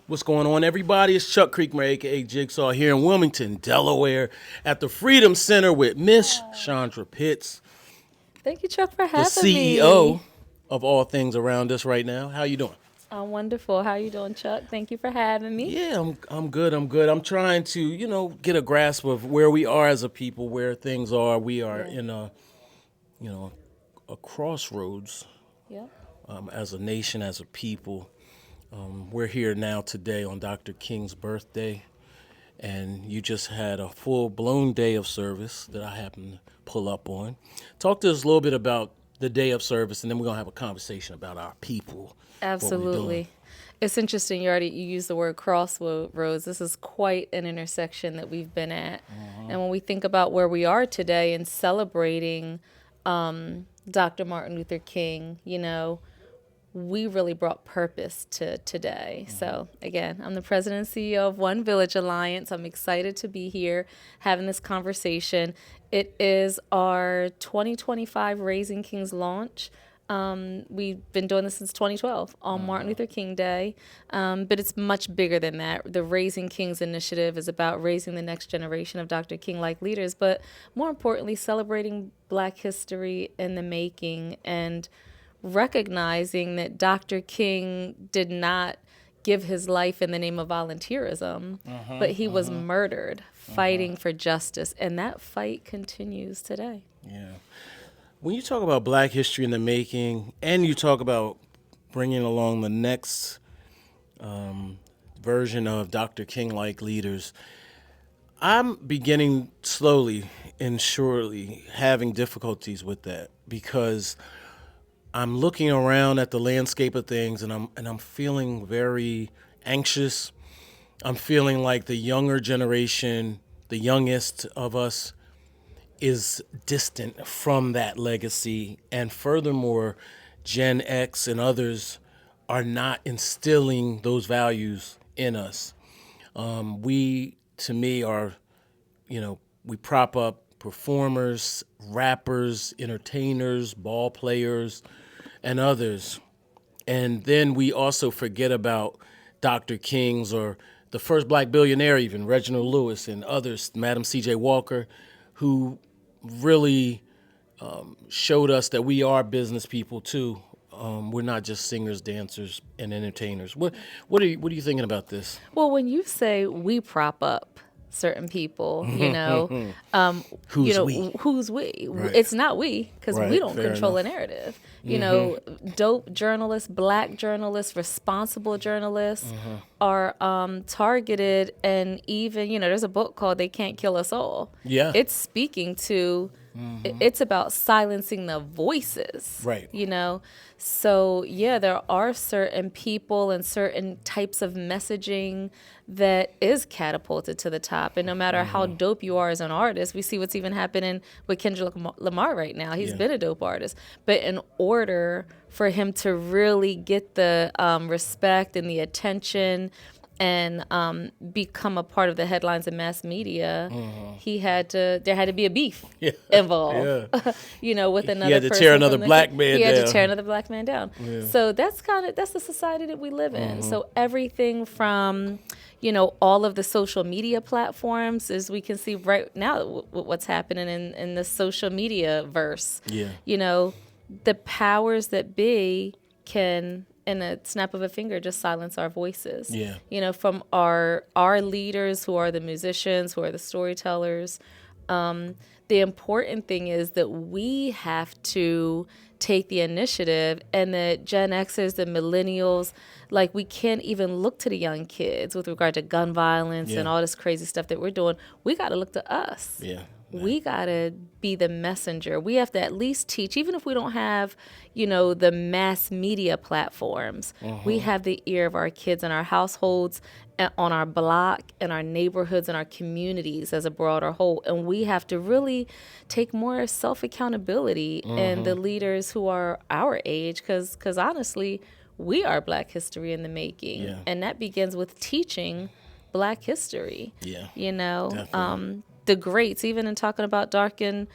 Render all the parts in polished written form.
What's going on, everybody? It's Chuck Creekmer, a.k.a. Jigsaw, here in Wilmington, Delaware, at the Freedom Center with Miss Chandra Pitts, Thank you, Chuck, for the having CEO me. of all things around us right now. How you doing? I'm wonderful. How you doing, Chuck? Thank you for having me. Yeah, I'm good. I'm good. I'm trying to, get a grasp of where we are as a people, where things are. We are Yeah. in you know, a crossroads Yep. as a nation, as a people. We're here now today on Dr. King's birthday, and you just had a full blown day of service that I happened to pull up on. Talk to us a little bit about the day of service, and then we're gonna have a conversation about our people, what we're doing. Absolutely. It's interesting. You used the word crossroads. This is quite an intersection that we've been at. And when we think about where we are today and celebrating Dr. Martin Luther King, we really brought purpose to today. So, again, I'm the president and CEO of One Village Alliance. I'm excited to be here having this conversation. It is our 2025 Raising Kings launch. We've been doing this since 2012 on Martin Luther King Day, but it's much bigger than that. The Raising Kings initiative is about raising the next generation of Dr. King-like leaders, but more importantly, celebrating Black history in the making and recognizing that Dr. King did not give his life in the name of volunteerism, but he was murdered fighting for justice, and that fight continues today. Yeah. When you talk about Black history in the making, and you talk about bringing along the next version of Dr. King-like leaders, I'm beginning slowly and surely having difficulties with that because I'm looking around at the landscape of things, and I'm feeling very anxious. I'm feeling like the younger generation, the youngest of us, is distant from that legacy, and furthermore, Gen X and others are not instilling those values in us. We, to me, are, we prop up performers, rappers, entertainers, ball players, and others. And then we also forget about Dr. King's or the first black billionaire, even Reginald Lewis and others, Madam C.J. Walker, who really showed us that we are business people too. We're not just singers, dancers, and entertainers. What are you thinking about this? Well, when you say we prop up certain people, Who's we? who's we? Right. It's not we because we Right, don't fair control enough. a narrative. Dope journalists, black journalists, responsible journalists are targeted, and even there's a book called "They Can't Kill Us All." Yeah. It's speaking to. It's about silencing the voices. Right. So yeah, there are certain people and certain types of messaging that is catapulted to the top. And no matter how dope you are as an artist, we see what's even happening with Kendrick Lamar right now. He's been a dope artist. But in order for him to really get the respect and the attention and become a part of the headlines of mass media, there had to be a beef involved. With another He had to person tear another from black man He had down. to tear another black man down. So that's the society that we live in. So everything from all of the social media platforms, as we can see right now, what's happening in the social media verse. Yeah. The powers that be can, in a snap of a finger, just silence our voices. Yeah. From our leaders, who are the musicians, who are the storytellers. The important thing is that we have to take the initiative, and that Gen Xers, the millennials, like, we can't even look to the young kids with regard to gun violence and all this crazy stuff that we're doing. We got to look to us. Yeah. We got to be the messenger. We have to at least teach, even if we don't have, the mass media platforms. We have the ear of our kids in our households, on our block, in our neighborhoods, in our communities as a broader whole. And we have to really take more self-accountability in the leaders who are our age, because honestly, we are Black history in the making. Yeah. And that begins with teaching Black history. Yeah. Definitely. The greats, even in talking about Dr.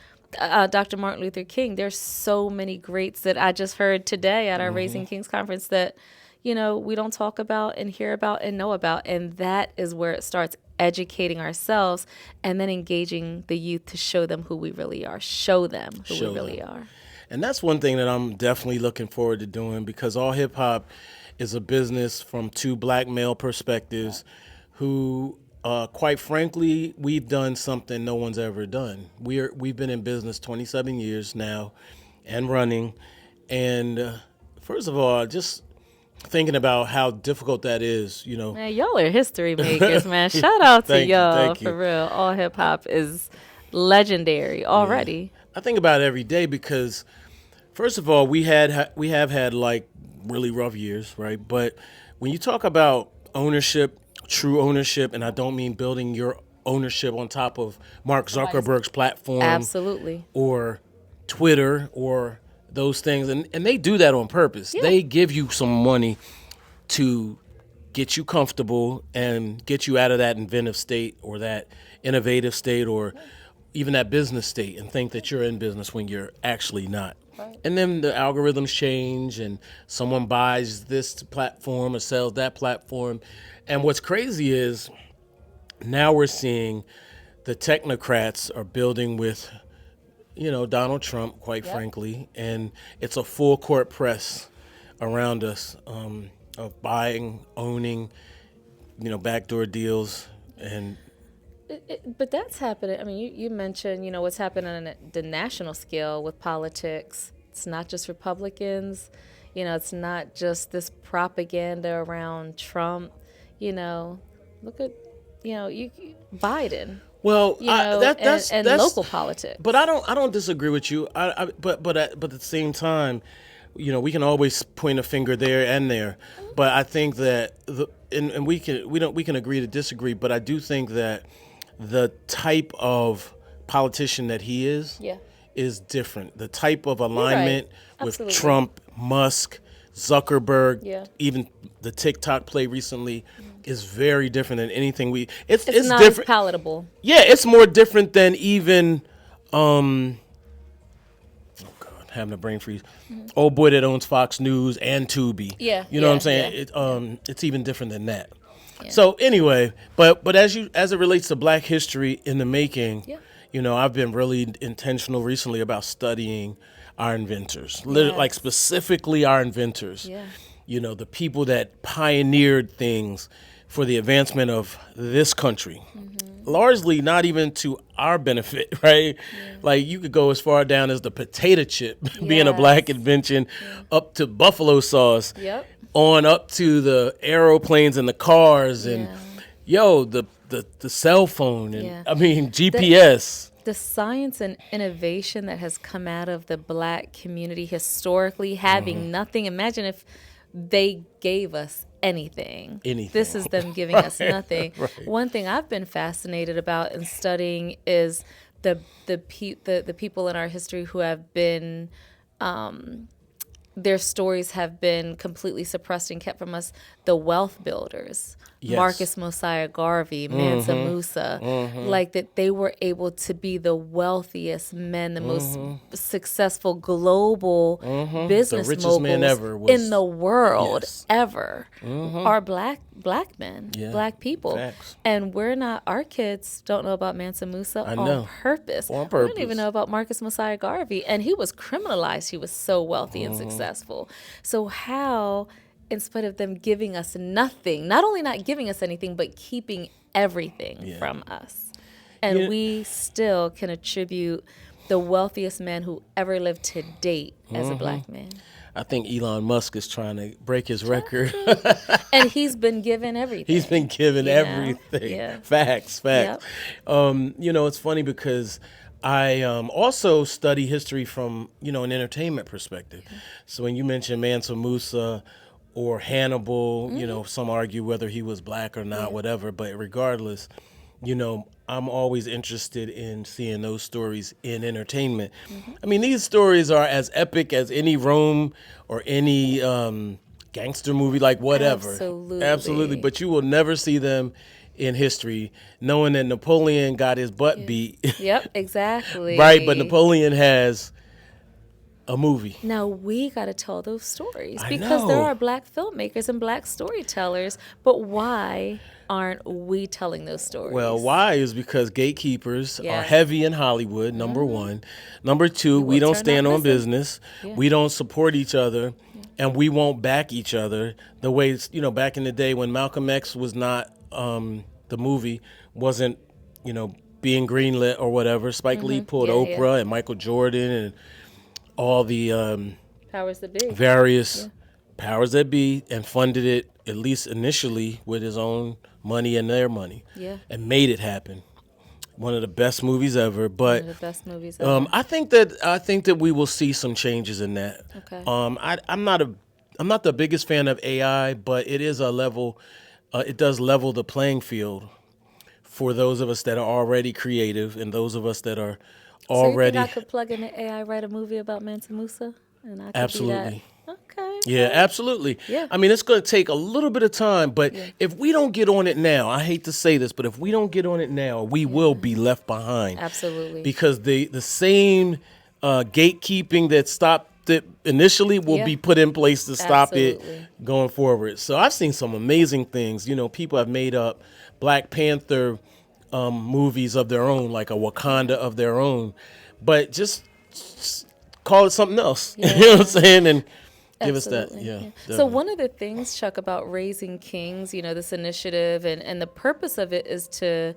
Martin Luther King, there's so many greats that I just heard today at our Raising Kings conference that, we don't talk about and hear about and know about. And that is where it starts, educating ourselves and then engaging the youth to show them who we really are, show them who Show we really them. are. And that's one thing that I'm definitely looking forward to doing, because all hip hop is a business from two black male perspectives who, quite frankly, we've done something no one's ever done. We've been in business 27 years now and running. And first of all, just thinking about how difficult that is, Man, y'all are history makers, man. Shout out to Thank you, y'all, thank you. for real. All hip hop is legendary already. I think about it every day because, first of all, we have had like really rough years, right? But when you talk about ownership, true ownership, and I don't mean building your ownership on top of Mark Zuckerberg's platform, Absolutely. or Twitter or those things, and they do that on purpose. Yeah. They give you some money to get you comfortable and get you out of that inventive state or that innovative state or even that business state, and think that you're in business when you're actually not. Right. And then the algorithms change and someone buys this platform or sells that platform. And what's crazy is now we're seeing the technocrats are building with, Donald Trump, quite frankly, and it's a full court press around us, of buying, owning, backdoor deals, and But that's happening. I mean, you mentioned, what's happening on the national scale with politics. It's not just Republicans. It's not just this propaganda around Trump. Look at, Biden. well, that's and that's local politics. But I don't disagree with you. But at the same time, we can always point a finger there and there. But I think that and we can agree to disagree. But I do think that the type of politician that he Yeah. is different. The type of alignment with Absolutely. Trump, Musk, Zuckerberg, Yeah. even the TikTok play recently, is very different than anything It's not different. as palatable. Yeah, it's more different than even oh God, having a brain freeze. Old boy that owns Fox News and Tubi. Yeah, You know what I'm yeah, saying? yeah. It's even different than that. So anyway, but as it relates to Black history in the making, Yeah. I've been really intentional recently about studying our inventors, like specifically our inventors. Yeah. The people that pioneered things for the advancement of this country, largely not even to our benefit, right? Like you could go as far down as the potato chip being a Yes. Black invention, up to buffalo sauce, Yep. on up to the aeroplanes and the cars and the cell phone and Yeah. I mean GPS. The science and innovation that has come out of the Black community historically, having nothing. Imagine if they gave us anything. Anything. This is them giving us nothing. Right. One thing I've been fascinated about in studying is the people in our history who have been their stories have been completely suppressed and kept from us. The wealth builders, Yes. Marcus Mosiah Garvey, Mansa Musa, like that they were able to be the wealthiest men, the most successful global business The richest moguls man ever was- in the world Yes. ever are black men, Yeah. Black people. Facts. And we're not, our kids don't know about Mansa Musa I on know. purpose. On We purpose. don't even know about Marcus Mosiah Garvey. And he was criminalized. He was so wealthy and successful. So how, in spite of them giving us nothing, not only not giving us anything, but keeping everything from us, and Yeah. we still can attribute the wealthiest man who ever lived to date as a Black man. I think Elon Musk is trying to break his record. And he's been given everything. He's been given You know? everything. Yeah. Facts. It's funny because I also study history from, an entertainment perspective. So when you mention Mansa Musa or Hannibal, some argue whether he was Black or not, whatever. But regardless, I'm always interested in seeing those stories in entertainment. I mean, these stories are as epic as any Rome or any gangster movie, like whatever. Absolutely. But you will never see them in history, knowing that Napoleon got his butt beat. Yep, exactly. Right, but Napoleon has a movie. Now we got to tell those stories I because there know. are black filmmakers and black storytellers. But why aren't we telling those Well, stories? why is because gatekeepers are Yes. heavy in Hollywood, number one. Number two, You we will don't turn out stand on missing. business. Yeah. We don't support each other, and we won't back each other the way, back in the day when Malcolm X was not, the movie wasn't, being greenlit or whatever. Spike Lee pulled Yeah, yeah. Oprah and Michael Jordan and all the Powers that be. various powers that be and funded it, at least initially, with his own money and their money, Yeah. and made it happen. One of the best movies ever. One But of the best movies ever. I think that we will see some changes in that. Okay. I'm not the biggest fan of AI, but it is a level. It does level the playing field for those of us that are already creative and those of us that are So you already. think I could plug in the AI, write a movie about Mansa Musa, and I could Absolutely. be that? Okay. Yeah, absolutely. Yeah. I mean, it's going to take a little bit of time, but Yeah. if we don't get on it now, I hate to say this, but if we don't get on it now, we will be left behind. Absolutely. Because the same gatekeeping that stopped it initially will Yeah. be put in place to stop Absolutely. it going forward. So I've seen some amazing things. People have made up Black Panther movies of their own, like a Wakanda of their own, but just call it something else. You know what I'm saying? And give us that. Absolutely, Yeah. So definitely. one of the things, Chuck, about Raising Kings, this initiative and the purpose of it is to,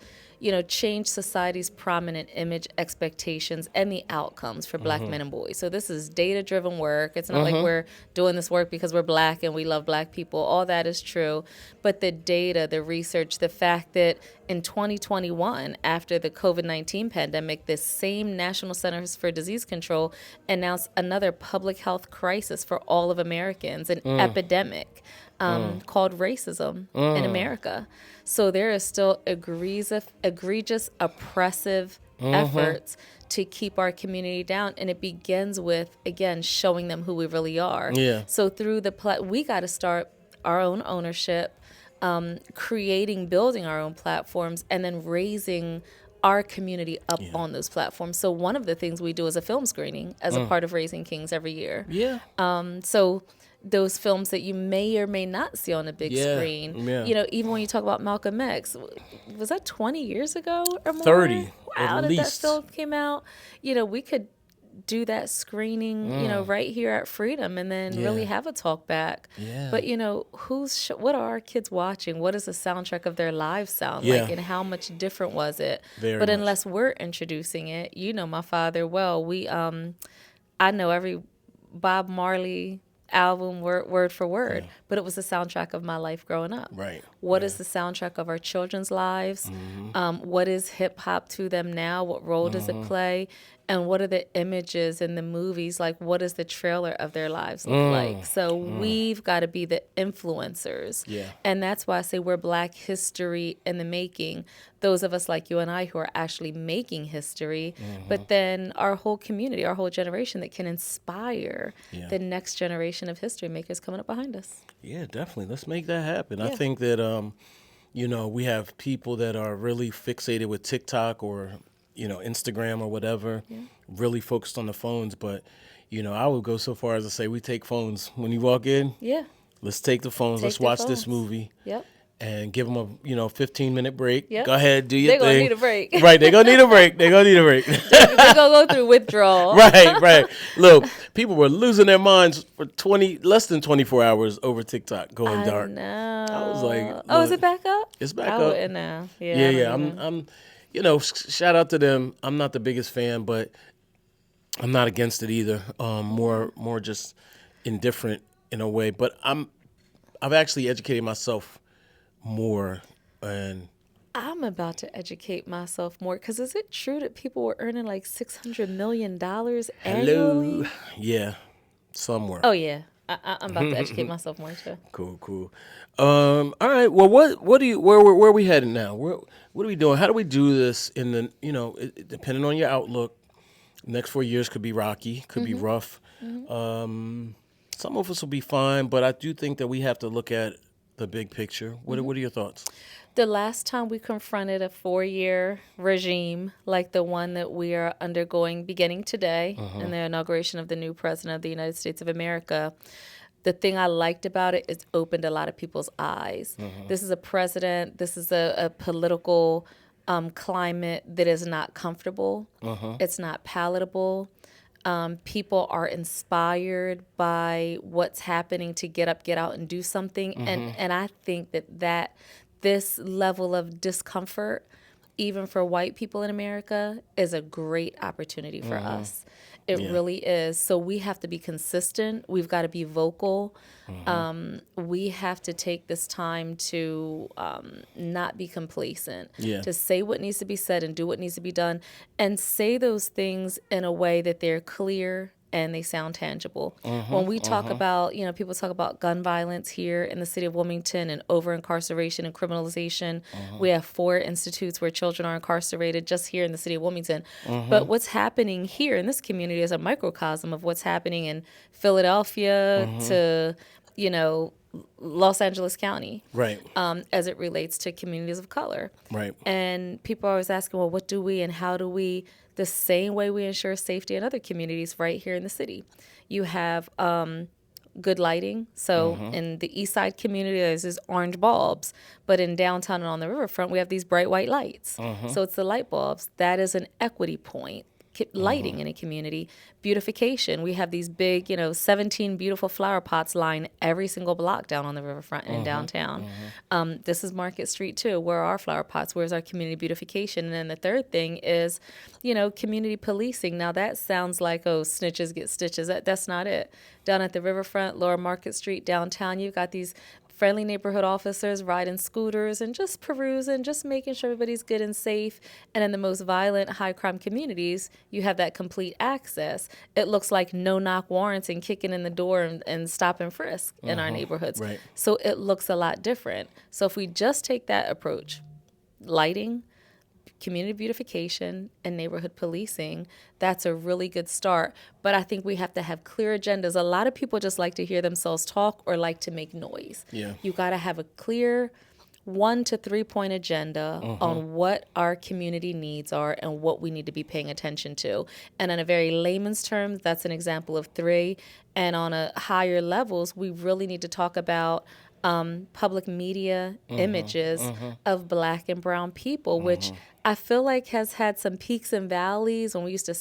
change society's prominent image expectations and the outcomes for black men and boys. So this is data-driven work. It's not like we're doing this work because we're black and we love black people. All that is true. But the data, the research, the fact that in 2021, after the COVID-19 pandemic, this same National Centers for Disease Control announced another public health crisis for all of Americans, an epidemic called racism in America. So there is still egregious oppressive efforts to keep our community down. And it begins with, again, showing them who we really are. Yeah. So through we got to start our own ownership, building our own platforms, and then raising our community up on those platforms. So one of the things we do is a film screening as a part of Raising Kings every year. Yeah. So those films that you may or may not see on a big screen, even when you talk about Malcolm X, was that 20 years ago or more? 30, Wow, at that least. film came out. We could do that screening, right here at Freedom, and then really have a talk back. Yeah. But what are our kids watching? What does the soundtrack of their lives sound Yeah. like, and how much different was it? Very but much. unless we're introducing it, my father well. I know every Bob Marley album word for word, but it was the soundtrack of my life growing up. Right. What is the soundtrack of our children's lives? What is hip hop to them now? What role does it play? And what are the images in the movies? Like, what does the trailer of their lives look like? So we've got to be the influencers. Yeah. And that's why I say we're Black history in the making. Those of us like you and I who are actually making history, but then our whole community, our whole generation that can inspire the next generation of history makers coming up behind us. Yeah, definitely. Let's make that happen. I Yeah. think that we have people that are really fixated with TikTok or Instagram or whatever, really focused on the phones. But I would go so far as to say we take phones when you walk in. Yeah. Let's take the phones. Take Let's the watch this phones. movie. Yep. And give them a 15-minute break. Yep. Go ahead, do your They're thing. gonna need a break. Right, they're gonna need a break. They're gonna need a break. They're gonna go through withdrawal. Right. Look, people were losing their minds for less than 24 hours over TikTok going dark. No. I was like, oh, is look, it back up? it's back I up. wouldn't know. Yeah. I Yeah. don't know. I'm shout out to them. I'm not the biggest fan, but I'm not against it either. More just indifferent in a way. But I've actually educated myself more, and I'm about to educate myself more because is it true that people were earning like $600 million annually? Yeah, somewhere. Oh yeah, I'm about to educate myself more too. Cool. All right. Well, what do you where are we headed now? What are we doing? How do we do this in the depending on your outlook? Next 4 years could be rocky, could be rough. Some of us will be fine, but I do think that we have to look at the big picture. What are your thoughts? The last time we confronted a 4-year regime like the one that we are undergoing beginning today in the inauguration of the new president of the United States of America, the thing I liked about it is opened a lot of people's eyes. This is a president, this is a political climate that is not comfortable. It's not palatable. People are inspired by what's happening to get up, get out, and do something. And I think that this level of discomfort, even for white people in America, is a great opportunity for us. It really is. So we have to be consistent. We've got to be vocal. We have to take this time to not be complacent, to say what needs to be said and do what needs to be done, and say those things in a way that they're clear and they sound tangible. When we talk about, people talk about gun violence here in the city of Wilmington and over incarceration and criminalization. We have 4 institutes where children are incarcerated just here in the city of Wilmington. But what's happening here in this community is a microcosm of what's happening in Philadelphia to, Los Angeles County, Right. as it relates to communities of color. Right. And people are always asking, well, what do we and how do we, the same way we ensure safety in other communities right here in the city. You have good lighting. So in the East Side community, there's these orange bulbs. But in downtown and on the riverfront, we have these bright white lights. So it's the light bulbs. That is an equity point. Lighting in a community, beautification. We have these big, 17 beautiful flower pots line every single block down on the riverfront and in downtown. This is Market Street too. Where are our flower pots? Where's our community beautification? And then the third thing is, community policing. Now that sounds like, snitches get stitches. That's not it. Down at the riverfront, Lower Market Street, downtown, you've got these friendly neighborhood officers riding scooters and just perusing, just making sure everybody's good and safe. And in the most violent, high crime communities, you have that complete access. It looks like no knock warrants and kicking in the door and stop and frisk in our neighborhoods. Right. So it looks a lot different. So if we just take that approach, lighting, community beautification, and neighborhood policing, that's a really good start. But I think we have to have clear agendas. A lot of people just like to hear themselves talk or like to make noise. Yeah. You got to have a clear 1 to 3 point agenda on what our community needs are and what we need to be paying attention to. And in a very layman's terms, that's an example of 3. And on a higher levels, we really need to talk about public media images of Black and brown people, which I feel like has had some peaks and valleys. When we used to,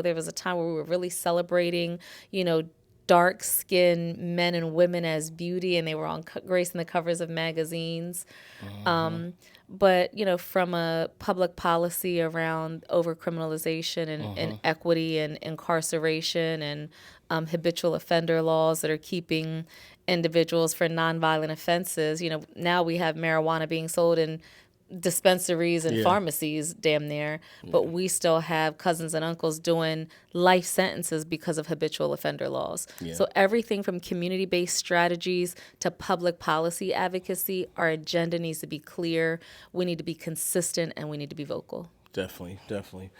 there was a time where we were really celebrating, dark-skinned men and women as beauty, and they were on gracing the covers of magazines. But, from a public policy around over-criminalization and equity and incarceration and habitual offender laws that are keeping individuals for nonviolent offenses, now we have marijuana being sold in dispensaries and pharmacies damn near, but we still have cousins and uncles doing life sentences because of habitual offender laws. So everything from community-based strategies to public policy advocacy, our agenda needs to be clear, we need to be consistent, and we need to be vocal. Definitely, definitely.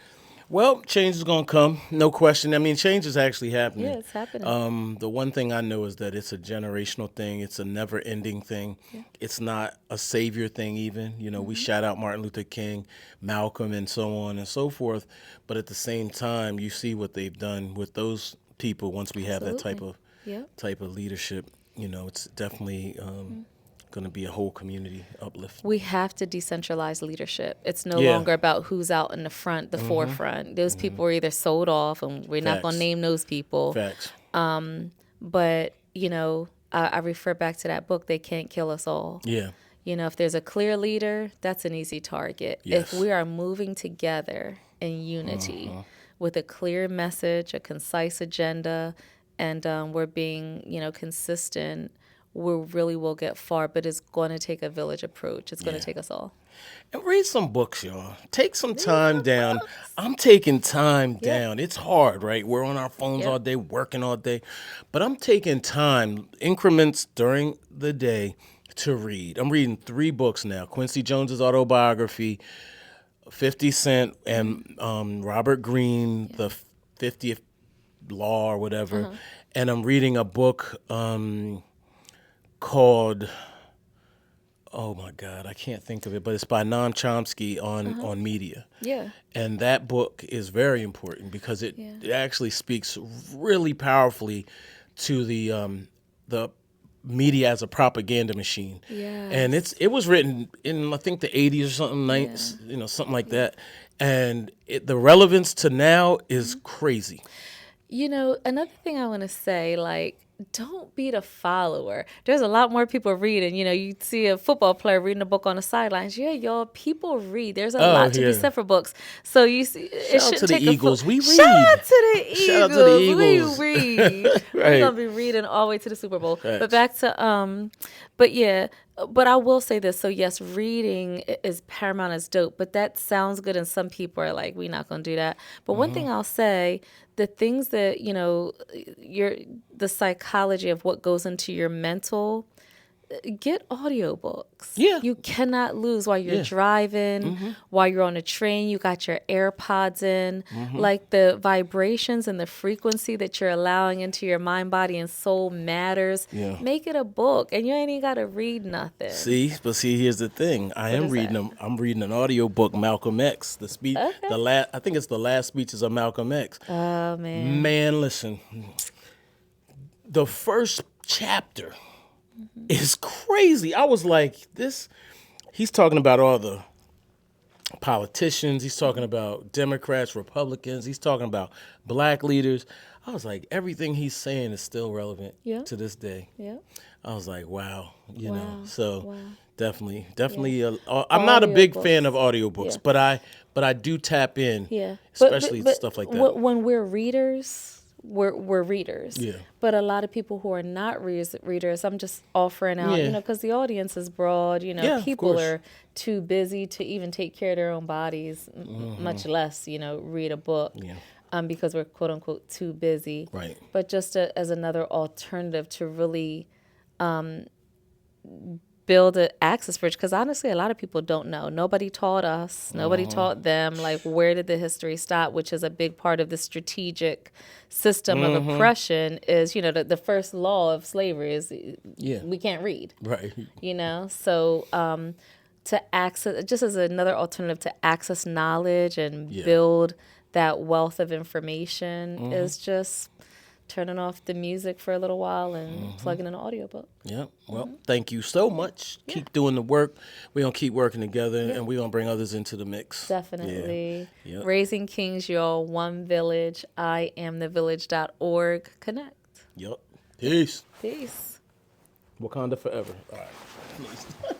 Well, change is going to come, no question. I mean, change is actually happening. Yeah, it's happening. The one thing I know is that it's a generational thing. It's a never-ending thing. Yeah. It's not a savior thing even. We shout out Martin Luther King, Malcolm, and so on and so forth. But at the same time, you see what they've done with those people once we have that type of leadership. It's definitely going to be a whole community uplift. We have to decentralize leadership. It's no longer about who's out in the front, the forefront. Those people are either sold off, and we're not going to name those people. Facts. But, I refer back to that book, They Can't Kill Us All. Yeah. If there's a clear leader, that's an easy target. Yes. If we are moving together in unity with a clear message, a concise agenda, and we're being, consistent, we really will get far, but it's going to take a village approach. It's going to take us all. And read some books, y'all. Take some time down. I'm taking time down. It's hard, right? We're on our phones all day, working all day. But I'm taking time, increments during the day to read. I'm reading 3 books now. Quincy Jones's autobiography, 50 Cent, and Robert Greene, The 50th Law or whatever. And I'm reading a book called oh my God, I can't think of it, but it's by Noam Chomsky on media. Yeah. And that book is very important because Yeah. it actually speaks really powerfully to the media as a propaganda machine. And Yes. it was written in I think the 80s or something, Yeah. something like that. And the relevance to now is crazy. Another thing I want to say, like, don't be the follower. There's a lot more people reading. You see a football player reading a book on the sidelines. Yeah, y'all, people read. There's a Oh lot to be yeah. said for books. So you see, it Shout out to shouldn't the take a Eagles. We Shout read. out to the Shout out to the Eagles. Eagles. We read. We're Right. gonna be reading all the way to the Super Bowl. But Facts. back to but yeah. But I will say this. So yes, reading is paramount, is dope. But that sounds good, and some people are like, "We're not gonna do that." But one thing I'll say, the things that the psychology of what goes into your mental, get audiobooks. Yeah. You cannot lose while you're Yeah. driving, while you're on a train, you got your AirPods in. Like the vibrations and the frequency that you're allowing into your mind, body, and soul matters. Yeah. Make it a book, and you ain't even got to read nothing. See, here's the thing. I'm is reading that? I'm reading an audiobook, Malcolm X. The speech, Okay. I think it's the last speeches of Malcolm X. Oh, man. Man, listen. The first chapter is crazy. I was like, this. He's talking about all the politicians. He's talking about Democrats, Republicans. He's talking about black leaders. I was like, everything he's saying is still relevant Yeah. to this day. Yeah. I was like, wow, Wow. So Wow. definitely. I'm not a big fan of audiobooks, Yeah. but I do tap in, Yeah. especially stuff like that. When we're readers, we're readers. Yeah. But a lot of people who are not readers, I'm just offering out, Yeah. because the audience is broad. Yeah, of People course. are too busy to even take care of their own bodies, much less, read a book. Yeah. Because we're quote unquote too busy. Right. But just as another alternative to really build an access bridge, because honestly a lot of people don't know. Nobody taught us, nobody taught them, like, where did the history stop, which is a big part of the strategic system of oppression. Is the first law of slavery is we can't read, Right. so to access, just as another alternative to access knowledge and Yeah. build that wealth of information, is just turning off the music for a little while and plugging in an audiobook. Yeah. Well, thank you so much. Keep doing the work. We're going to keep working together, and we're going to bring others into the mix. Definitely. Yeah. Yep. Raising Kings, y'all. One village. I am the village.org. Connect. Yep. Peace. Peace. Wakanda forever. All right.